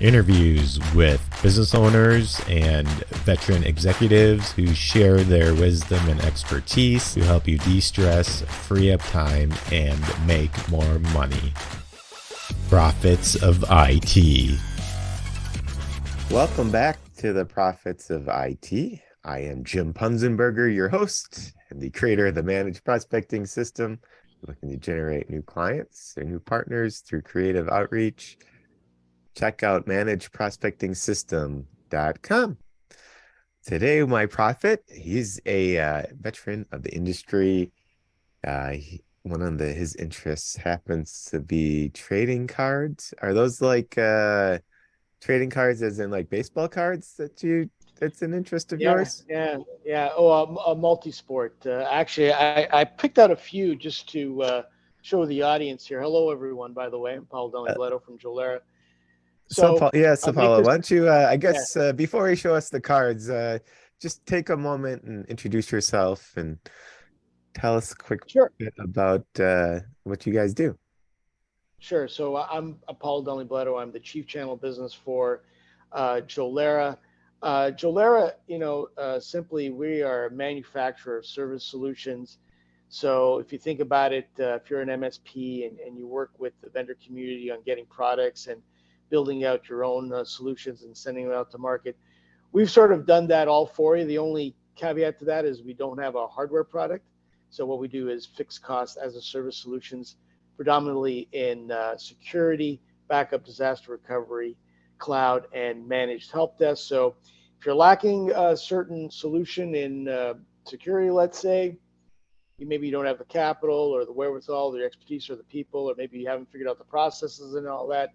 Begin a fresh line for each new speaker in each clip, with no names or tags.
interviews with business owners and veteran executives who share their wisdom and expertise to help you de-stress, free up time, and make more money. Prophets of IT. Welcome back to the Prophets of IT. I am Jim Punzenberger, your host and the creator of the Managed Prospecting System, looking to generate new clients or new partners through creative outreach. Check out managedprospectingsystem.com. Today, my prophet, he's a veteran of the industry. One of his interests happens to be trading cards. Are those like trading cards as in like baseball cards that's an interest of yours?
Yeah. Oh, a multi-sport. Actually, I picked out a few just to show the audience here. Hello, everyone, by the way. I'm Paolo Del Nibletto from Jolera.
So Paolo, why don't you, before you show us the cards, just take a moment and introduce yourself and tell us a quick bit about what you guys do.
Sure. So I'm Paolo Del Nibletto. I'm the Chief Channel Business for Jolera. Jolera, simply we are a manufacturer of service solutions. So if you think about it, if you're an MSP and you work with the vendor community on getting products and building out your own solutions and sending them out to market, we've sort of done that all for you. The only caveat to that is we don't have a hardware product. So what we do is fixed cost as a service solutions, predominantly in security, backup, disaster recovery, cloud, and managed help desk. So if you're lacking a certain solution in security, let's say, maybe you don't have the capital or the wherewithal, the expertise, or the people, or maybe you haven't figured out the processes and all that,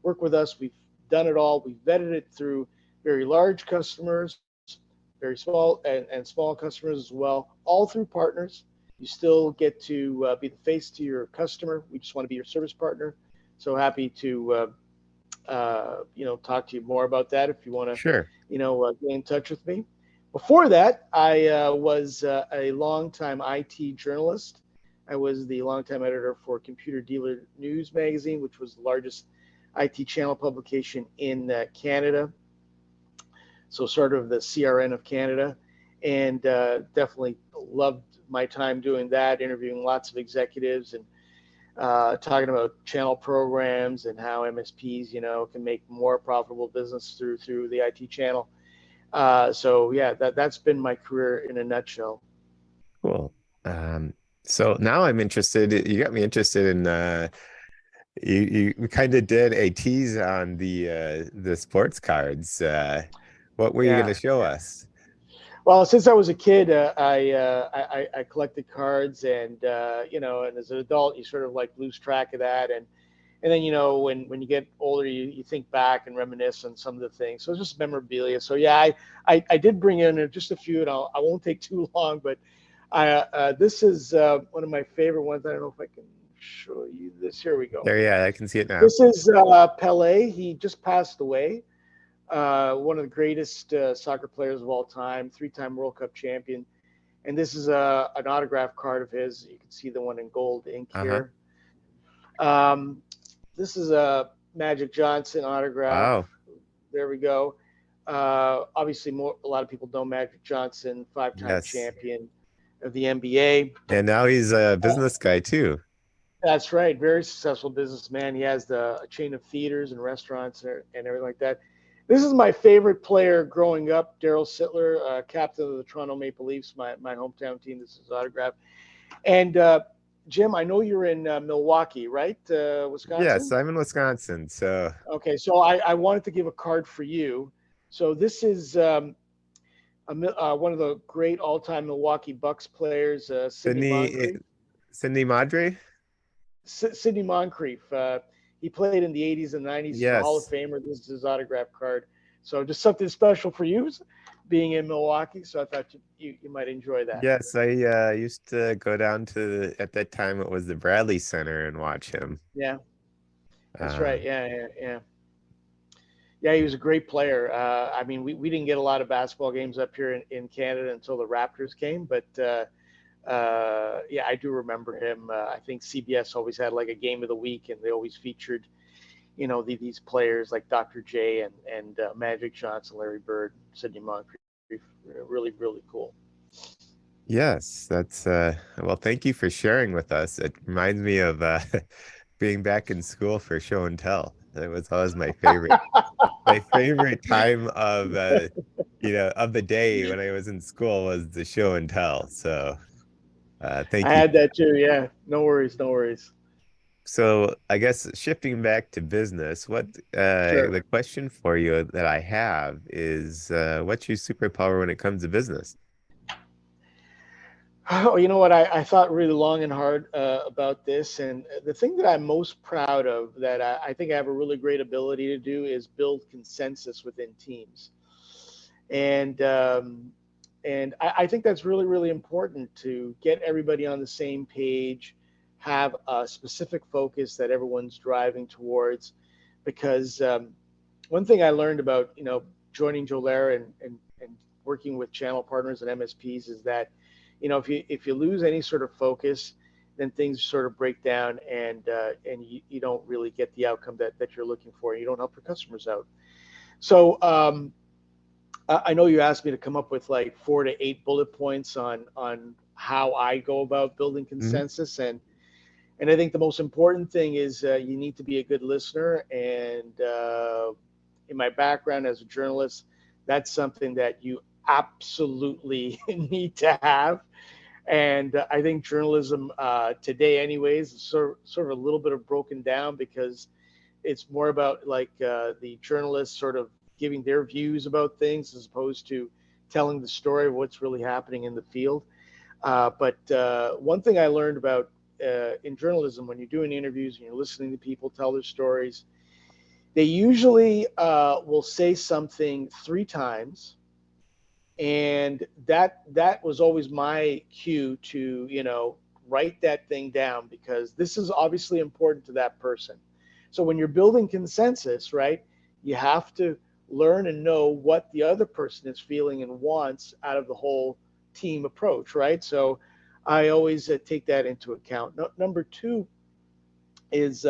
work with us. We've done it all. We've vetted it through very large customers, very small and small customers as well, all through partners. You still get to be the face to your customer. We just want to be your service partner. So happy to, talk to you more about that if you want to, get in touch with me. Before that, I was a longtime IT journalist. I was the longtime editor for Computer Dealer News magazine, which was the largest IT channel publication in Canada. So sort of the CRN of Canada, and definitely loved my time doing that, interviewing lots of executives and talking about channel programs and how MSPs, can make more profitable business through the IT channel. That's been my career in a nutshell.
Cool. So now I'm interested. You got me interested in. You kind of did a tease on the sports cards. What were you going to show us?
Well, since I was a kid, I collected cards, and and as an adult, you sort of like lose track of that, and then when you get older, you think back and reminisce on some of the things. So it's just memorabilia. So yeah, I did bring in just a few, and I won't take too long, but this is one of my favorite ones. I don't know if I can show you this. Here we go.
There, I can see it now.
This is Pelé. He just passed away. One of the greatest soccer players of all time, 3-time World Cup champion. And this is an autograph card of his. You can see the one in gold ink here. This is a Magic Johnson autograph. Wow. There we go. Obviously, a lot of people know Magic Johnson, 5-time champion of the NBA.
And now he's a business guy too.
That's right. Very successful businessman. He has a chain of theaters and restaurants and everything like that. This is my favorite player growing up, Darryl Sittler, captain of the Toronto Maple Leafs, my hometown team. This is his autograph. And Jim, I know you're in Milwaukee, right? Wisconsin?
Yes, I'm in Wisconsin. So
okay, so I wanted to give a card for you. So this is one of the great all-time Milwaukee Bucks players, Sidney Moncrief.
Sidney Madre?
Sidney Moncrief. He played in the 80s and 90s. He's a Hall of Famer. This is his autograph card. So just something special for you being in Milwaukee. So I thought you might enjoy that.
Yes, I used to go down to, at that time, it was the Bradley Center and watch him.
Yeah, that's right. Yeah, he was a great player. I mean, we didn't get a lot of basketball games up here in Canada until the Raptors came. But, I do remember him. I think CBS always had like a game of the week, and they always featured these players like Dr. J and Magic Johnson, Larry Bird, Sidney Moncrief. Really, really cool.
Yes, that's well, thank you for sharing with us. It reminds me of being back in school for show and tell. It was always my favorite time of of the day when I was in school was the show and tell. So
I
thank you.
had that too. Yeah, no worries, no worries.
So I guess shifting back to business, what
Sure.
the question for you that I have is what's your superpower when it comes to business?
Oh, you know what? I thought really long and hard about this, and the thing that I'm most proud of that I think I have a really great ability to do is build consensus within teams, and I think that's really, really important to get everybody on the same page, have a specific focus that everyone's driving towards, because one thing I learned about joining Jolera and working with channel partners and MSPs is that if you lose any sort of focus, then things sort of break down and you don't really get the outcome that you're looking for. You don't help your customers out. So I know you asked me to come up with like 4 to 8 bullet points on how I go about building
Hmm.
consensus, and I think the most important thing is you need to be a good listener. And in my background as a journalist, that's something that you absolutely need to have. And I think journalism today, anyways, is sort of a little bit of broken down because it's more about like the journalists sort of giving their views about things as opposed to telling the story of what's really happening in the field. But one thing I learned about in journalism, when you're doing interviews and you're listening to people tell their stories, they usually will say something 3 times, and that was always my cue to write that thing down because this is obviously important to that person. So when you're building consensus, right, you have to learn and know what the other person is feeling and wants out of the whole team approach, right? So I always take that into account. No, number two is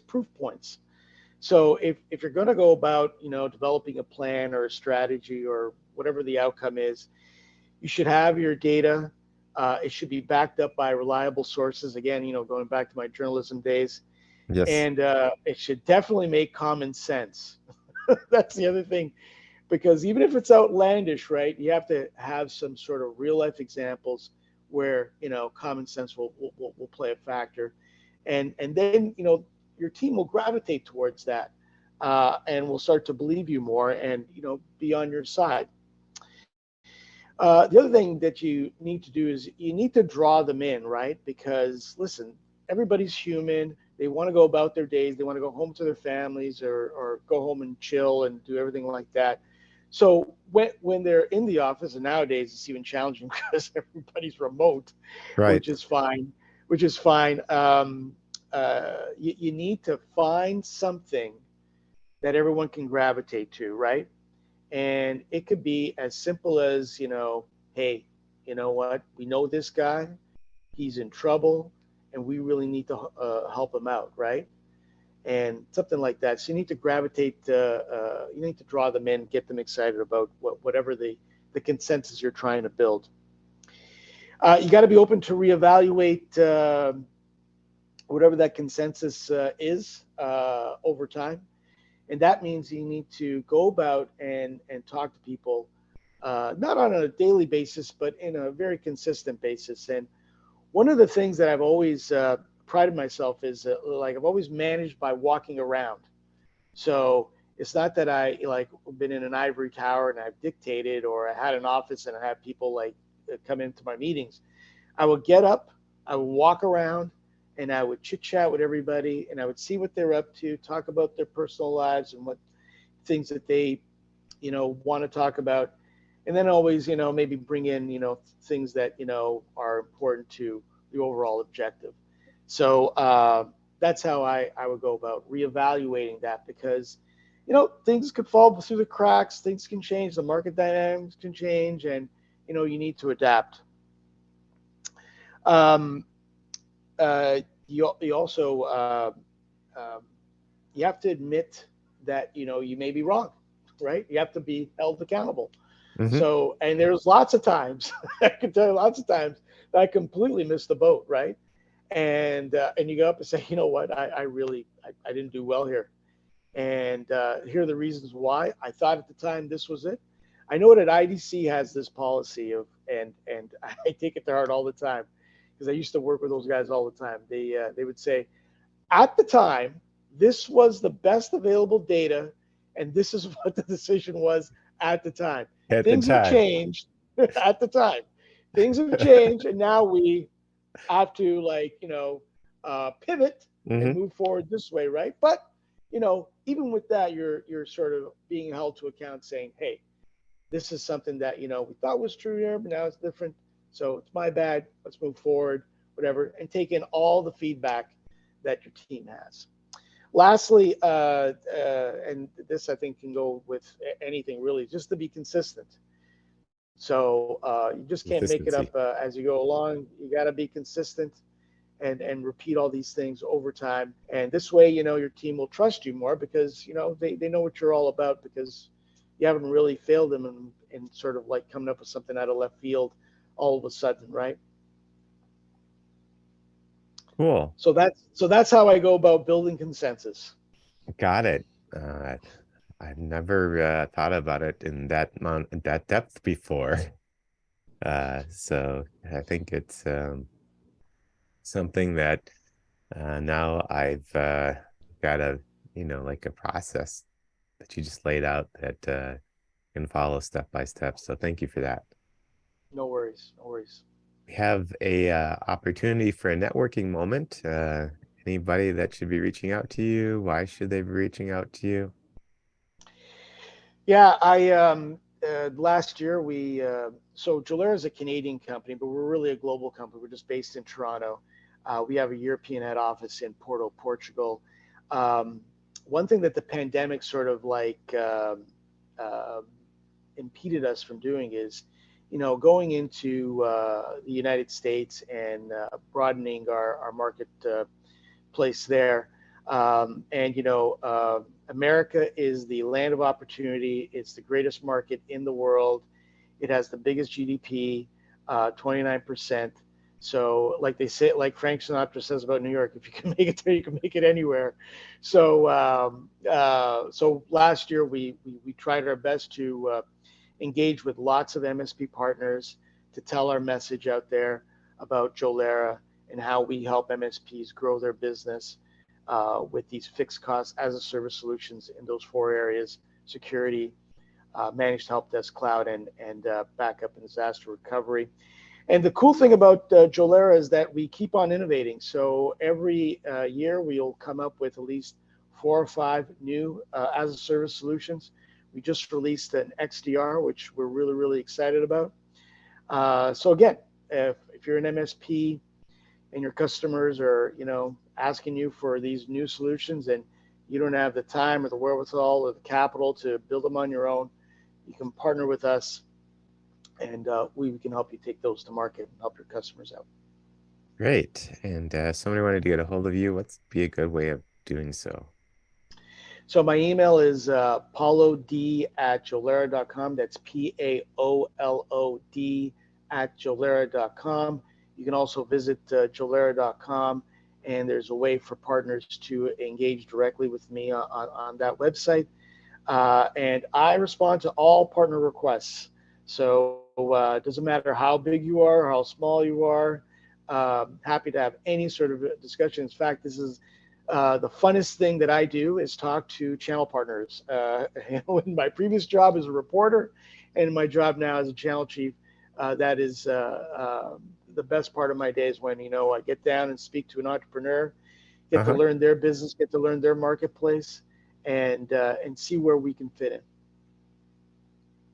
proof points. So if you're going to go about developing a plan or a strategy or whatever the outcome is, you should have your data. It should be backed up by reliable sources. Again, going back to my journalism days,
Yes.
and it should definitely make common sense. That's the other thing, because even if it's outlandish, right, you have to have some sort of real life examples where common sense will play a factor, and then your team will gravitate towards that, and will start to believe you more and be on your side. The other thing that you need to do is you need to draw them in, right? Because listen, everybody's human. They want to go about their days. They want to go home to their families or go home and chill and do everything like that. So when they're in the office, and nowadays it's even challenging because everybody's remote,
Right.
which is fine. Which is fine. You need to find something that everyone can gravitate to, right? And it could be as simple as, hey, you know what? We know this guy, he's in trouble, and we really need to help him out, right? And something like that. So you need to gravitate, you need to draw them in, get them excited about whatever the consensus you're trying to build. You got to be open to reevaluate whatever that consensus is over time. And that means you need to go about and talk to people, not on a daily basis, but in a very consistent basis. And one of the things that I've always prided myself is like I've always managed by walking around. So it's not that I like been in an ivory tower and I've dictated, or I had an office and I had people like come into my meetings. I would get up, I would walk around, and I would chit chat with everybody, and I would see what they're up to, talk about their personal lives and what things that they, want to talk about, and then always, maybe bring in, things that are important to the overall objective. So that's how I would go about reevaluating that, because things could fall through the cracks, things can change, the market dynamics can change, and you need to adapt. Um, you also um, you have to admit that you may be wrong, right? You have to be held accountable.
Hmm.
So, and there's lots of times I can tell you lots of times that I completely missed the boat, right? And you go up and say, you know what, I really I didn't do well here, and here are the reasons why. I thought at the time this was it. I know that IDC has this policy of, and I take it to heart all the time because I used to work with those guys all the time. They would say, at the time, this was the best available data, and this is what the decision was at the time.
At the
Things have
time.
changed at the time. Things have changed, and now we have to, like, pivot and
Hmm.
move forward this way, right? But even with that, you're sort of being held to account, saying, "Hey, this is something that we thought was true here, but now it's different. So it's my bad. Let's move forward, whatever, and take in all the feedback that your team has." Lastly, and this I think can go with anything really, just to be consistent. So you just can't make it
Consistency.
up as you go along. You got to be consistent and repeat all these things over time. And this way, your team will trust you more because they know what you're all about, because you haven't really failed them in sort of like coming up with something out of left field all of a sudden, right?
Cool.
So that's how I go about building consensus.
Got it. I've never thought about it in that depth before. So I think it's something that now I've got like a process that you just laid out that can follow step by step. So thank you for that.
No worries, no worries.
We have a opportunity for a networking moment. Anybody that should be reaching out to you? Why should they be reaching out to you?
Yeah, I last year so Jolera is a Canadian company, but we're really a global company. We're just based in Toronto. We have a European head office in Porto, Portugal. Um, One thing that the pandemic sort of like uh, impeded us from doing is, going into the United States and broadening our market place there. And America is the land of opportunity. It's the greatest market in the world. It has the biggest GDP, 29%. So, like they say, like Frank Sinatra says about New York, if you can make it there, you can make it anywhere. So last year we tried our best to engage with lots of MSP partners to tell our message out there about Jolera and how we help MSPs grow their business with these fixed costs as a service solutions in those four areas: security, managed help desk, cloud, and backup and disaster recovery. And the cool thing about Jolera is that we keep on innovating. So every year we'll come up with at least 4 or 5 new as a service solutions. We just released an XDR, which we're really, really excited about. So again, if you're an MSP and your customers are, asking you for these new solutions and you don't have the time or the wherewithal or the capital to build them on your own, you can partner with us, and we can help you take those to market and help your customers out.
Great. And somebody wanted to get a hold of you. What's be a good way of doing so?
So my email is paulod@jolera.com. That's paolod@jolera.com. You can also visit jolera.com, and there's a way for partners to engage directly with me on that website. And I respond to all partner requests. So it doesn't matter how big you are, how small you are. Happy to have any sort of discussion. In fact, this is the funnest thing that I do is talk to channel partners. In my previous job as a reporter, and in my job now as a channel chief, that is the best part of my days, when I get down and speak to an entrepreneur, get to
Uh-huh.
learn their business, get to learn their marketplace, and see where we can fit in.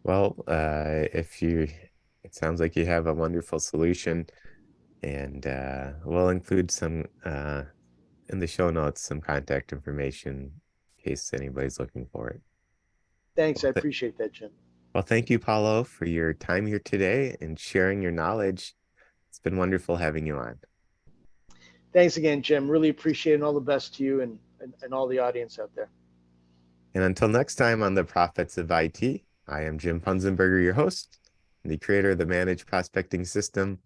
Well, it sounds like you have a wonderful solution, and we'll include some in the show notes, some contact information in case anybody's looking for it.
Thanks,
Well,
I
th
appreciate that, Jim.
well, thank you, Paulo, for your time here today and sharing your knowledge. It's been wonderful having you on.
Thanks again, Jim. Really appreciate it, and all the best to you. And and all the audience out there.
And until next time on the Prophets of IT, I am Jim Punzenberger, your host, and the creator of the Managed Prospecting System.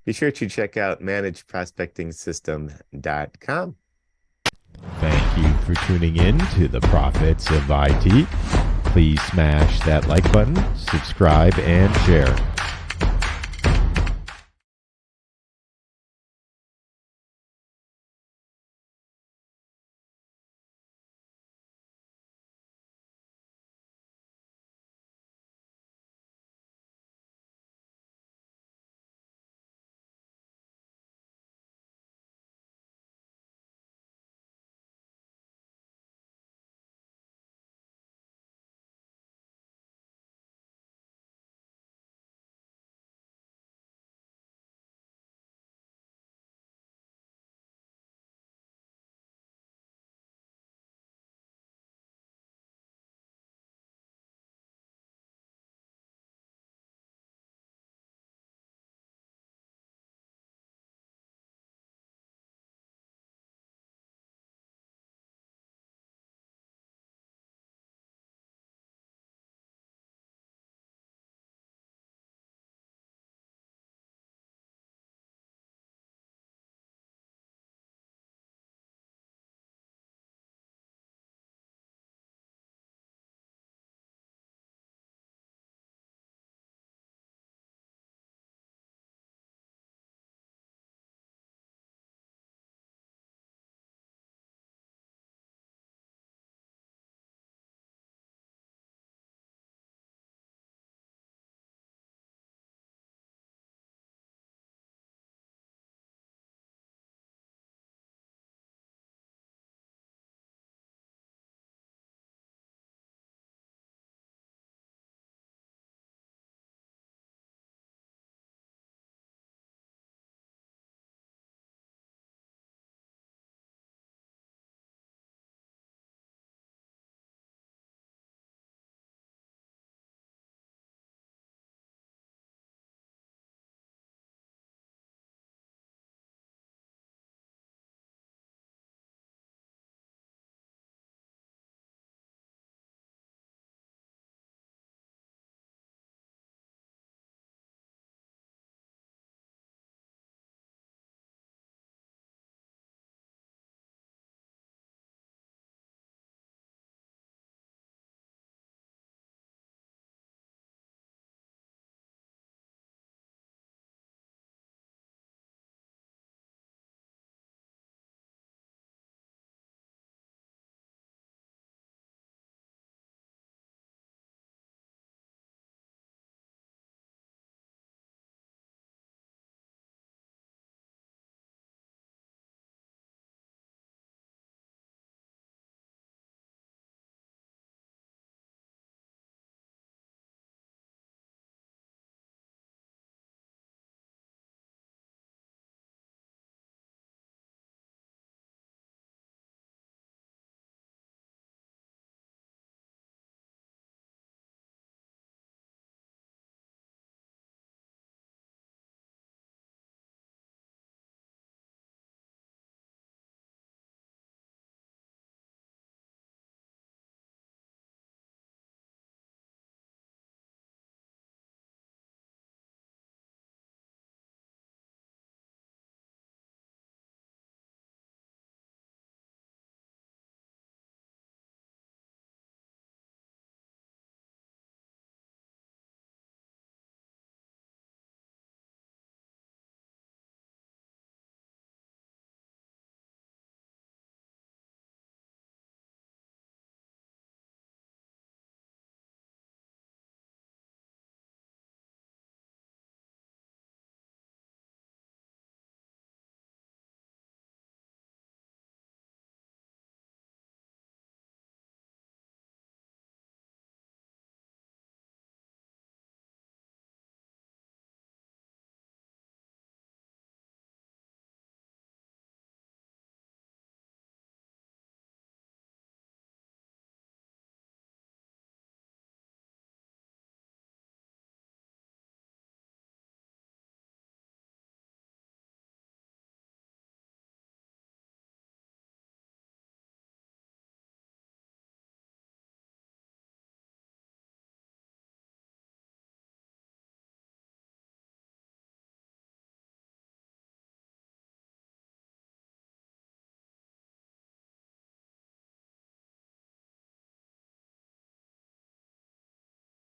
Be sure to check out managedprospectingsystem.com.
Thank you for tuning in to the Prophets of IT. Please smash that like button, subscribe, and share.